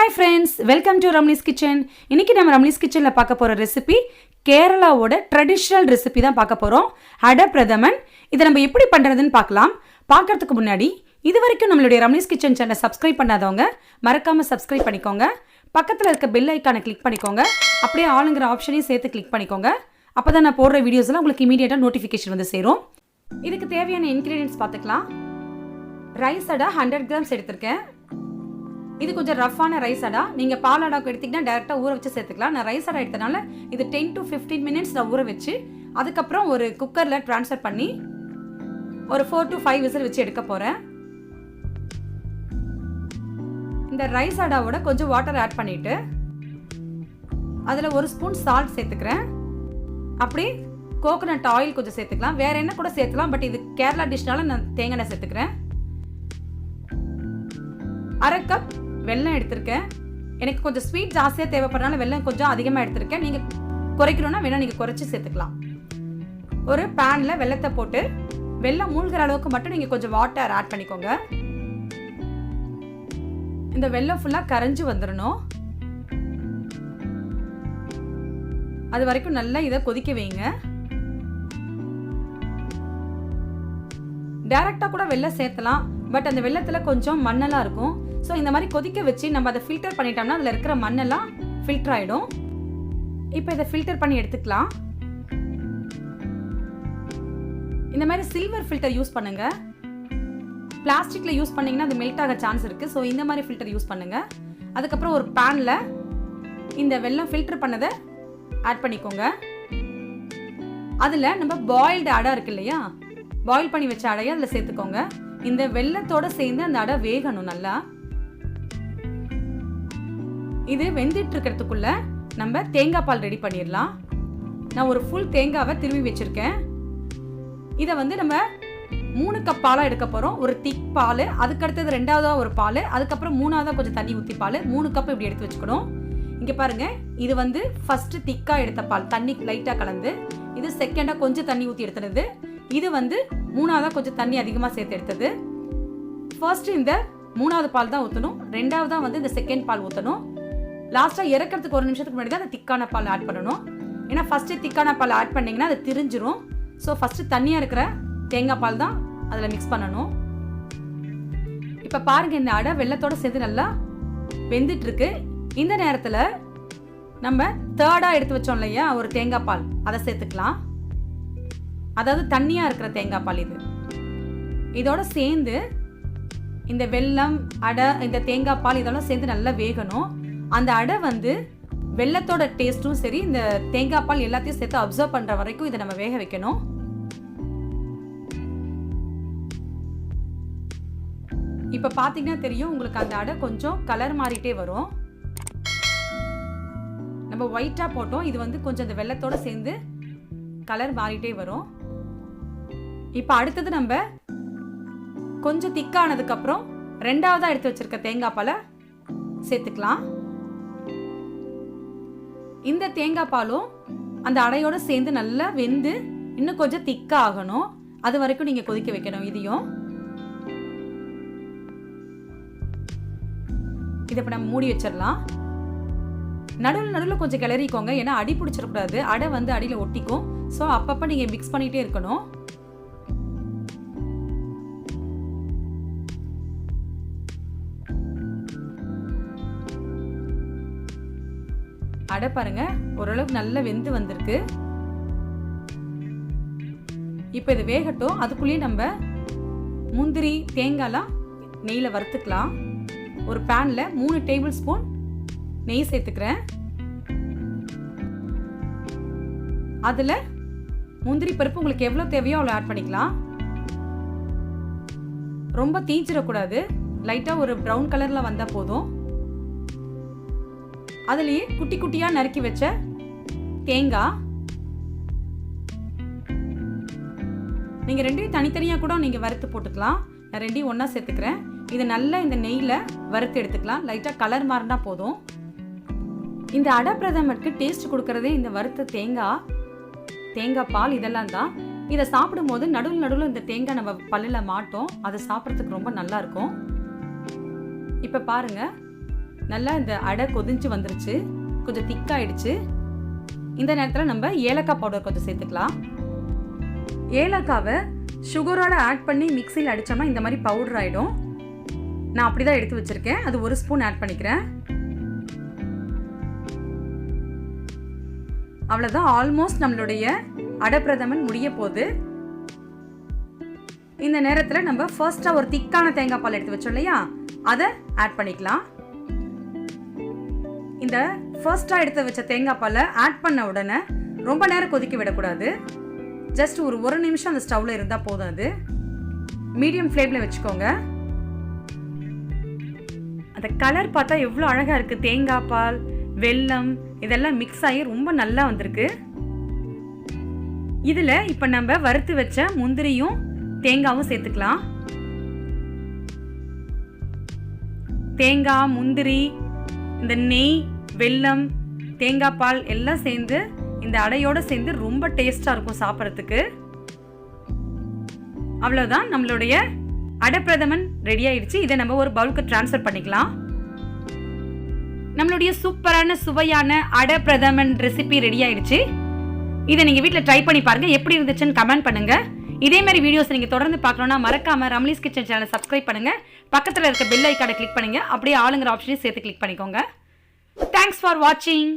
Hi friends, welcome to Ramni's Kitchen. இன்னைக்கு நம்ம Ramni's Kitchenல பார்க்க போற ரெசிபி கேரளாவோட ட்ரெடிஷனல் ரெசிபி தான் பார்க்க போறோம். அட பிரதமன். இத நம்ம எப்படி பண்றதுன்னு பார்க்கலாம். பார்க்கிறதுக்கு முன்னாடி இதுவரைக்கும் நம்மளுடைய Ramni's Kitchen சேனலை சப்ஸ்கிரைப் பண்ணாதவங்க மறக்காம சப்ஸ்கிரைப் பண்ணிக்கோங்க. பக்கத்துல இருக்க பெல் ஐகானை கிளிக் பண்ணிக்கோங்க. அப்படியே ஆளுங்கற ஆப்ஷனையும் சேர்த்து கிளிக் பண்ணிக்கோங்க. அப்பதான் நான் போடுற வீடியோஸ்லாம் உங்களுக்கு இமிடியேட்டா நோட்டிஃபிகேஷன் வந்து சேரும். இதுக்கு தேவையான இன்கிரிடியன்ட்ஸ் பார்த்துக்கலாம். ரைஸ் அடா 100 grams எடுத்துர்க்கேன். இது கொஞ்சம் ரஃப்பான ரைஸ் அடா. நீங்க பால் அடாக்கு எடுத்தீங்கன்னா டைரக்டா ஊற வச்சு சேர்த்துக்கலாம். நான் ரைஸ் அடா எடுத்தனால இது 10 to 15 minutes நான் ஊற வச்சு அதுக்கு அப்புறம் ஒரு குக்கர்ல ட்ரான்ஸ்ஃபர் பண்ணி ஒரு 4 to 5 விசில் வச்சு எடுக்க போறேன். இந்த ரைஸ் அடாவோட கொஞ்சம் வாட்டர் ஆட் பண்ணிட்டு அதுல ஒரு ஸ்பூன் சால்ட் சேர்த்துக்கிறேன். அப்படி கோகனட் ஆயில் கொஞ்சம் சேர்த்துக்கலாம். வேற என்ன கூட சேர்த்துக்கலாம், பட் இது கேரளா டிஷ்னால நான் தேங்காய் எண்ணெய் சேர்த்துக்கிறேன். அரை கப் வெல்லம் எடுத்திருக்கேன். எனக்கு கொஞ்சம் ஸ்வீட் ஜாஸ்தியாக தேவைப்படுறதுனால வெல்லம் கொஞ்சம் அதிகமாக எடுத்திருக்கேன். நீங்கள் குறைக்கணும்னா வேணா நீங்கள் குறைச்சி சேர்த்துக்கலாம். ஒரு பேனில் வெல்லத்தை போட்டு வெல்லம் மூழ்கிற அளவுக்கு மட்டும் நீங்கள் கொஞ்சம் வாட்டர் ஆட் பண்ணிக்கோங்க. இந்த வெல்லம் ஃபுல்லாக கரைஞ்சி வந்துடணும். அது வரைக்கும் நல்லா இதை கொதிக்க வைங்க. டைரக்டா கூட வெல்லம் சேர்த்தலாம், பட் அந்த வெல்லத்துல கொஞ்சம் மண்ணெல்லாம் இருக்கும். ஸோ இந்த மாதிரி கொதிக்க வச்சு நம்ம அதை ஃபில்டர் பண்ணிட்டோம்னா அதில் இருக்கிற மண்ணெல்லாம் ஃபில்டர் ஆகிடும். இப்போ இதை ஃபில்டர் பண்ணி எடுத்துக்கலாம். இந்த மாதிரி சில்வர் ஃபில்டர் யூஸ் பண்ணுங்க. பிளாஸ்டிக்ல யூஸ் பண்ணீங்கன்னா அது மெல்ட் ஆக சான்ஸ் இருக்கு. ஸோ இந்த மாதிரி ஃபில்டர் யூஸ் பண்ணுங்க. அதுக்கப்புறம் ஒரு பேன்ல இந்த வெல்லம் ஃபில்டர் பண்ணதை ஆட் பண்ணிக்கோங்க. அதில் நம்ம பாயில்டு அடை இருக்கு இல்லையா, பாயில் பண்ணி வச்ச அடையை அதில் சேர்த்துக்கோங்க. இந்த வெல்லத்தோட சேர்ந்து அந்த அடை வேகணும் நல்லா. இது வெந்துட்டு இருக்கிறதுக்குள்ள நம்ம தேங்காய் பால் ரெடி பண்ணிடலாம். நான் ஒரு ஃபுல் தேங்காவை திருவி வச்சிருக்கேன். இதை வந்து நம்ம 3 கப் பாலாக எடுக்க போகிறோம். ஒரு திக் பால், அதுக்கடுத்தது 2வதா ஒரு பால், அதுக்கப்புறம் 3வதா கொஞ்சம் தண்ணி ஊற்றி பால், 3 கப் இப்படி எடுத்து வச்சுக்கணும். இங்கே பாருங்க, இது வந்து ஃபர்ஸ்ட் திக்காக எடுத்த பால், தண்ணி லைட்டாக கலந்து. இது செகண்டாக கொஞ்சம் தண்ணி ஊற்றி எடுத்துனது. இது வந்து 3வதா கொஞ்சம் தண்ணி அதிகமாக சேர்த்து எடுத்தது. ஃபர்ஸ்ட் இந்த 3வது பால் தான் ஊற்றணும், 2வதா வந்து இந்த செகண்ட் பால் ஊற்றணும். லாஸ்ட்டாக இறக்கிறதுக்கு 1 நிமிஷத்துக்கு முன்னாடி தான் அந்த திக்கான பால் ஆட் பண்ணணும். ஏன்னா ஃபர்ஸ்ட்டு திக்கான பால் ஆட் பண்ணிங்கன்னா அது திரிஞ்சிரும். ஸோ ஃபர்ஸ்ட்டு தண்ணியாக இருக்கிற தேங்காய் பால் தான் அதில் மிக்ஸ் பண்ணணும். இப்போ பாருங்கள், இந்த அடை வெல்லத்தோடு சேர்ந்து நல்லா வெந்துட்டு இருக்கு. இந்த நேரத்தில் நம்ம 3rd எடுத்து வச்சோம் இல்லையா ஒரு தேங்காய் பால், அதை சேர்த்துக்கலாம். அதாவது தண்ணியாக இருக்கிற தேங்காய் பால் இது. இதோட சேர்ந்து இந்த வெல்லம் அடை இந்த தேங்காய் பால் இதெல்லாம் சேர்ந்து நல்லா வேகணும். அந்த அடை வந்து வெல்லத்தோட டேஸ்ட்டும் சரி இந்த தேங்காய் பால் எல்லாத்தையும் சேர்த்து அப்சர்வ் பண்ற வரைக்கும் இதை நம்ம வேக வைக்கணும். இப்ப பாத்தீங்கன்னா தெரியும் உங்களுக்கு, அந்த அடை கொஞ்சம் கலர் மாறிட்டே வரும். நம்ம ஒயிட்டா போட்டோம், இது வந்து கொஞ்சம் அந்த வெல்லத்தோட சேர்ந்து கலர் மாறிட்டே வரும். இப்ப அடுத்தது நம்ம கொஞ்சம் திக்கானதுக்கு அப்புறம் 2வதா எடுத்து வச்சிருக்க தேங்காய் பாலை சேர்த்துக்கலாம். இந்த தேங்காய் பாலும் அந்த அடையோட சேர்ந்து நல்லா வெந்து இன்னும் கொஞ்சம் திக்கா ஆகணும். அது வரைக்கும் நீங்க கொதிக்க வைக்கணும். இதையும் இதை இப்ப நம்ம மூடி வச்சிடலாம். நடுவில் கொஞ்சம் கிளறிக்கோங்க, ஏன்னா அடி பிடிச்சிடக்கூடாது. அடை வந்து அடியில் ஒட்டிக்கும். ஸோ அப்பப்போ நீங்க மிக்ஸ் பண்ணிட்டே இருக்கணும். அடை பாருங்க ஓரளவுக்கு நல்லா வெந்து வந்திருக்கு. இப்போ இது வேகட்டும். அதுக்குள்ளேயே நம்ம முந்திரி தேங்காய்லாம் நெய்யில் வறுத்துக்கலாம். ஒரு பேன்ல 3 டேபிள் ஸ்பூன் நெய் சேர்த்துக்கிறேன். அதுல முந்திரி பருப்பு உங்களுக்கு எவ்வளவு தேவையோ அவ்வளோ ஆட் பண்ணிக்கலாம். ரொம்ப தீஞ்சிடக்கூடாது, லைட்டா ஒரு ப்ரௌன் கலர்ல வந்தா போதும். அதுலயே குட்டி குட்டியா நறுக்கி வச்ச தேங்காய், நீங்க ரெண்டையும் தனித்தனியா கூட நீங்க வறுத்து போட்டுக்கலாம். நான் ரெண்டையும் ஒண்ணா சேர்த்துக்கிறேன். இது நல்லா இந்த நெய்ல வறுத்து எடுத்துக்கலாம். லைட்டா கலர் மாறினா போதும். இந்த அடை பிரதமருக்கு டேஸ்ட் கொடுக்கறதே இந்த வறுத்த தேங்காய் பால் இதெல்லாம் தான். இதை சாப்பிடும் போது நடுவில் இந்த தேங்காய் நம்ம பல்லுல மாட்டோம். அதை சாப்பிட்றதுக்கு ரொம்ப நல்லா இருக்கும். இப்ப பாருங்க, நல்லா இந்த அடை கொதிஞ்சு வந்துருச்சு, கொஞ்சம் திக்காயிடுச்சு. இந்த நேரத்தில் நம்ம ஏலக்காய் பவுடர் கொஞ்சம் சேர்த்துக்கலாம். ஏலக்காவை சுகரோட ஆட் பண்ணி மிக்சியில் அடித்தோம்னா இந்த மாதிரி பவுடர் ஆகிடும். நான் அப்படி தான் எடுத்து வச்சுருக்கேன். அது 1 ஸ்பூன் ஆட் பண்ணிக்கிறேன். அவ்வளோதான், ஆல்மோஸ்ட் நம்மளுடைய அடை பிரதமன் முடிய போகுது. இந்த நேரத்தில் நம்ம ஃபர்ஸ்ட்டாக ஒரு திக்கான தேங்காய் பால் எடுத்து வச்சோம் இல்லையா, அதை ஆட் பண்ணிக்கலாம். இந்த ஃபர்ஸ்ட்டாக எடுத்து வச்ச தேங்காய் பாலை ஆட் பண்ண உடனே ரொம்ப நேரம் கொதிக்க விடக்கூடாது. ஜஸ்ட் ஒரு 1 நிமிஷம் அந்த ஸ்டவ்வில் இருந்தால் போதும். அது மீடியம் ஃப்ளேமில் வச்சுக்கோங்க. அந்த கலர் பார்த்தா எவ்வளோ அழகாக இருக்குது. தேங்காய் பால், வெல்லம் இதெல்லாம் மிக்ஸ் ஆகி ரொம்ப நல்லா வந்திருக்கு. இதில் இப்போ நம்ம வறுத்து வச்ச முந்திரியும் தேங்காவும் சேர்த்துக்கலாம். தேங்காய், முந்திரி, இந்த நெய், வெல்லம், தேங்காய் பால் எல்லாம் சேர்ந்து இந்த அடையோடு சேர்ந்து ரொம்ப டேஸ்டாக இருக்கும் சாப்பிட்றதுக்கு. அவ்வளோதான், நம்மளுடைய அடை பிரதமன் ரெடி ஆயிடுச்சு. இதை நம்ம ஒரு பவுலுக்கு ட்ரான்ஸ்ஃபர் பண்ணிக்கலாம். நம்மளுடைய சூப்பரான சுவையான அடை பிரதமன் ரெசிபி ரெடி ஆயிடுச்சு. இதை நீங்கள் வீட்டில் ட்ரை பண்ணி பாருங்கள். எப்படி இருந்துச்சுன்னு கமெண்ட் பண்ணுங்கள். இதே மாதிரி வீடியோஸ் நீங்கள் தொடர்ந்து பார்க்கணுன்னா மறக்காமல் ரம்லீஸ் கிச்சன் சேனலை சப்ஸ்கிரைப் பண்ணுங்கள். பக்கத்தில் இருக்க பெல் ஐக்கானை கிளிக் பண்ணுங்கள். அப்படியே ஆளுங்கிற ஆப்ஷனையும் சேர்த்து கிளிக் பண்ணிக்கோங்க. தேங்க்ஸ் ஃபார் வாட்சிங்.